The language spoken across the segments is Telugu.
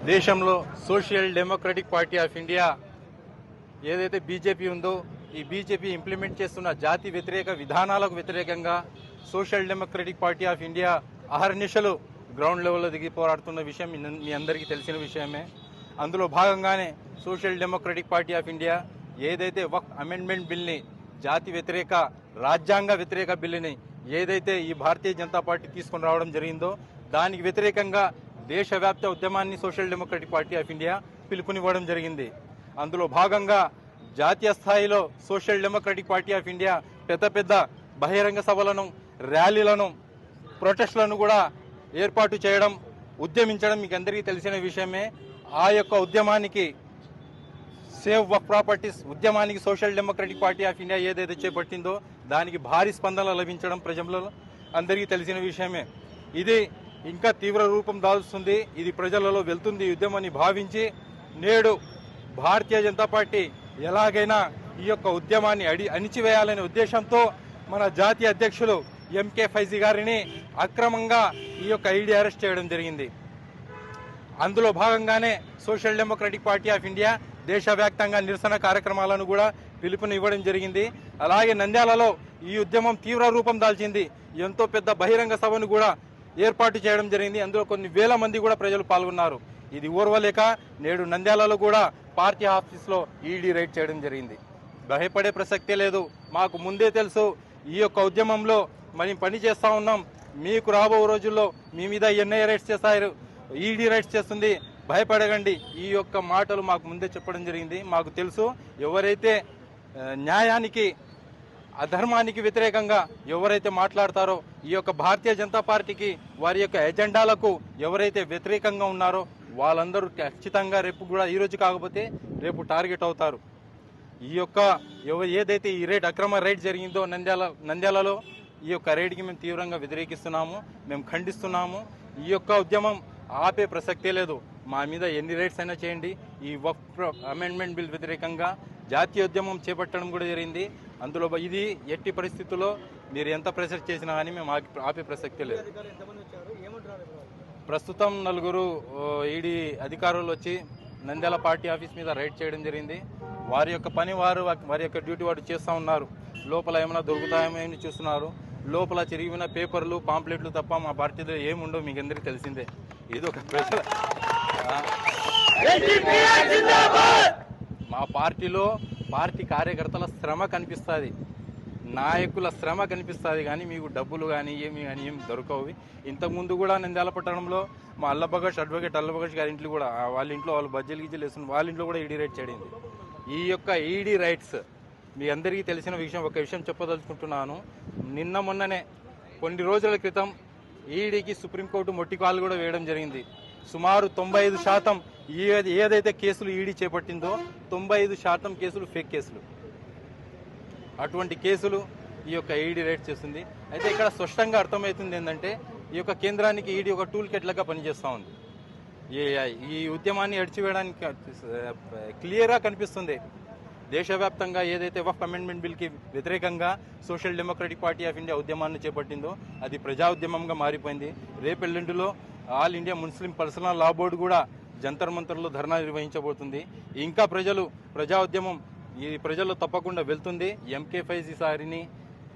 దేశంలో సోషల్ డెమోక్రటిక్ పార్టీ ఆఫ్ ఇండియా ఏదైతే బీజేపీ ఉందో ఈ బీజేపీ ఇంప్లిమెంట్ చేస్తున్న జాతి వ్యతిరేక విధానాలకు వ్యతిరేకంగా సోషల్ డెమోక్రటిక్ పార్టీ ఆఫ్ ఇండియా అహర్నిశలు గ్రౌండ్ లెవెల్లో దిగి పోరాడుతున్న విషయం మీ అందరికీ తెలిసిన విషయమే. అందులో భాగంగానే సోషల్ డెమోక్రటిక్ పార్టీ ఆఫ్ ఇండియా ఏదైతే వక్ఫ్ అమెండ్మెంట్ బిల్ని, జాతి వ్యతిరేక రాజ్యాంగ వ్యతిరేక బిల్లుని ఏదైతే ఈ భారతీయ జనతా పార్టీ తీసుకుని రావడం జరిగిందో దానికి వ్యతిరేకంగా దేశవ్యాప్త ఉద్యమాన్ని సోషల్ డెమోక్రటిక్ పార్టీ ఆఫ్ ఇండియా పిలుపునివ్వడం జరిగింది. అందులో భాగంగా జాతీయ స్థాయిలో సోషల్ డెమోక్రటిక్ పార్టీ ఆఫ్ ఇండియా పెద్ద పెద్ద బహిరంగ సభలను, ర్యాలీలను, ప్రొటెస్టులను కూడా ఏర్పాటు చేయడం, ఉద్యమించడం మీకు అందరికీ తెలిసిన విషయమే. ఆ యొక్క ఉద్యమానికి, సేవ్ వక్ఫ్ ప్రాపర్టీస్ ఉద్యమానికి సోషల్ డెమోక్రటిక్ పార్టీ ఆఫ్ ఇండియా ఏదైతే చేపట్టిందో దానికి భారీ స్పందన లభించడం ప్రజలలో అందరికీ తెలిసిన విషయమే. ఇది ఇంకా తీవ్ర రూపం దాల్చుతుంది, ఇది ప్రజలలో వెళ్తుంది ఉద్యమాన్ని భావించి నేడు భారతీయ జనతా పార్టీ ఎలాగైనా ఈ యొక్క ఉద్యమాన్ని అణిచివేయాలనే ఉద్దేశంతో మన జాతీయ అధ్యక్షులు ఎంకే ఫైజీ గారిని అక్రమంగా ఈ యొక్క ఈడీ అరెస్ట్ చేయడం జరిగింది. అందులో భాగంగానే సోషల్ డెమోక్రటిక్ పార్టీ ఆఫ్ ఇండియా దేశవ్యాప్తంగా నిరసన కార్యక్రమాలను కూడా పిలుపునివ్వడం జరిగింది. అలాగే నంద్యాలలో ఈ ఉద్యమం తీవ్ర రూపం దాల్చింది. ఎంతో పెద్ద బహిరంగ సభను కూడా ఏర్పాటు చేయడం జరిగింది. అందులో కొన్ని వేల మంది కూడా ప్రజలు పాల్గొన్నారు. ఇది ఓర్వలేక నేడు నంద్యాలలో కూడా పార్టీ ఆఫీస్లో ఈడీ రైడ్ చేయడం జరిగింది. భయపడే ప్రసక్తే లేదు. మాకు ముందే తెలుసు ఈ యొక్క ఉద్యమంలో మనం పని చేస్తా ఉన్నాం. మీకు రాబో రోజుల్లో మీ మీద ఎన్ఐఏ రైడ్స్ చేస్తారు, ఈడీ రైడ్స్ చేస్తుంది, భయపడకండి. ఈ యొక్క మాటలు మాకు ముందే చెప్పడం జరిగింది. మాకు తెలుసు ఎవరైతే న్యాయానికి, అధర్మానికి వ్యతిరేకంగా ఎవరైతే మాట్లాడతారో, ఈ యొక్క భారతీయ జనతా పార్టీకి, వారి యొక్క ఎజెండాలకు ఎవరైతే వ్యతిరేకంగా ఉన్నారో వాళ్ళందరూ ఖచ్చితంగా రేపు కూడా, ఈ రోజు కాకపోతే రేపు టార్గెట్ అవుతారు. ఈ యొక్క ఏదైతే ఈ రైడ్, అక్రమ రైడ్ జరిగిందో నంద్యాలలో, ఈ యొక్క రైడ్కి మేము తీవ్రంగా వ్యతిరేకిస్తున్నాము, మేము ఖండిస్తున్నాము. ఈ యొక్క ఉద్యమం ఆపే ప్రసక్తే లేదు. మా మీద ఎన్ని రైడ్స్ అయినా చేయండి. ఈ వక్ఫ్ అమెండ్మెంట్ బిల్ వ్యతిరేకంగా జాతీయ ఉద్యమం చేపట్టడం కూడా జరిగింది. అందులో ఇది ఎట్టి పరిస్థితుల్లో మీరు ఎంత ప్రెషర్ చేసినా కానీ మేము ఆపే ప్రసక్తే లేదు. ప్రస్తుతం 4 ఈడీ అధికారులు వచ్చి నంద్యాల పార్టీ ఆఫీస్ మీద రైడ్ చేయడం జరిగింది. వారి యొక్క పని వారి యొక్క డ్యూటీ వారు చేస్తూ ఉన్నారు. లోపల ఏమైనా దొరుకుతాయేమో అని చూస్తున్నారు. లోపల చిరిగిన పేపర్లు, పాంప్లెట్లు తప్ప మా పార్టీలో ఏముండవు, మీకు అందరికీ తెలిసిందే. ఇది ఒక స్పెషల్. మా పార్టీలో పార్టీ కార్యకర్తల శ్రమ కనిపిస్తుంది, నాయకుల శ్రమ కనిపిస్తుంది, కానీ మీకు డబ్బులు కానీ ఏం దొరకవు. ఇంతకుముందు కూడా నంద్యాల పట్టణంలో మా అడ్వకేట్ అల్లబగష్ గారి ఇంట్లో కూడా, వాళ్ళ ఇంట్లో వాళ్ళు బజ్జీలు గిజ్జలు వేస్తున్న వాళ్ళ ఇంట్లో కూడా ఈడీ రైడ్ చేయడింది. ఈ యొక్క ఈడీ రైట్స్ మీ అందరికీ తెలిసిన విషయం. ఒక విషయం చెప్పదలుచుకుంటున్నాను. నిన్న మొన్ననే కొన్ని రోజుల క్రితం ఈడీకి సుప్రీంకోర్టు మొట్టికాలు కూడా వేయడం జరిగింది. సుమారు 95% ఏదైతే కేసులు ఈడీ చేపట్టిందో 95% కేసులు ఫేక్ కేసులు. అటువంటి కేసులు ఈ యొక్క ఈడీ రైడ్ చేస్తుంది. అయితే ఇక్కడ స్పష్టంగా అర్థమవుతుంది ఏంటంటే ఈ యొక్క కేంద్రానికి ఈడీ ఒక టూల్ కిట్ లాగా పనిచేస్తూ ఉంది. ఈ ఉద్యమాన్ని అడిచివేయడానికి క్లియర్గా కనిపిస్తుంది. దేశవ్యాప్తంగా ఏదైతే వక్ఫ్ అమెండ్మెంట్ బిల్కి వ్యతిరేకంగా సోషల్ డెమోక్రటిక్ పార్టీ ఆఫ్ ఇండియా ఉద్యమాన్ని చేపట్టిందో అది ప్రజా ఉద్యమంగా మారిపోయింది. రేపెల్లుండిలో ఆల్ ఇండియా ముస్లిం పర్సనల్ లా బోర్డు కూడా జంతర్ మంతర్లో ధర్నా నిర్వహించబోతుంది. ఇంకా ప్రజా ఉద్యమం ఈ ప్రజల్లో తప్పకుండా వెళ్తుంది. ఎంకే ఫైజీ సారిని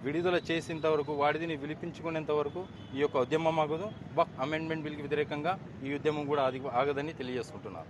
విడుదల చేసేంత వరకు, వాడిని విలిపించుకునేంత వరకు ఈ యొక్క ఉద్యమం ఆగదు. వక్ఫ్ అమెండ్మెంట్ బిల్కి వ్యతిరేకంగా ఈ ఉద్యమం కూడా ఆగదని తెలియజేసుకుంటున్నారు.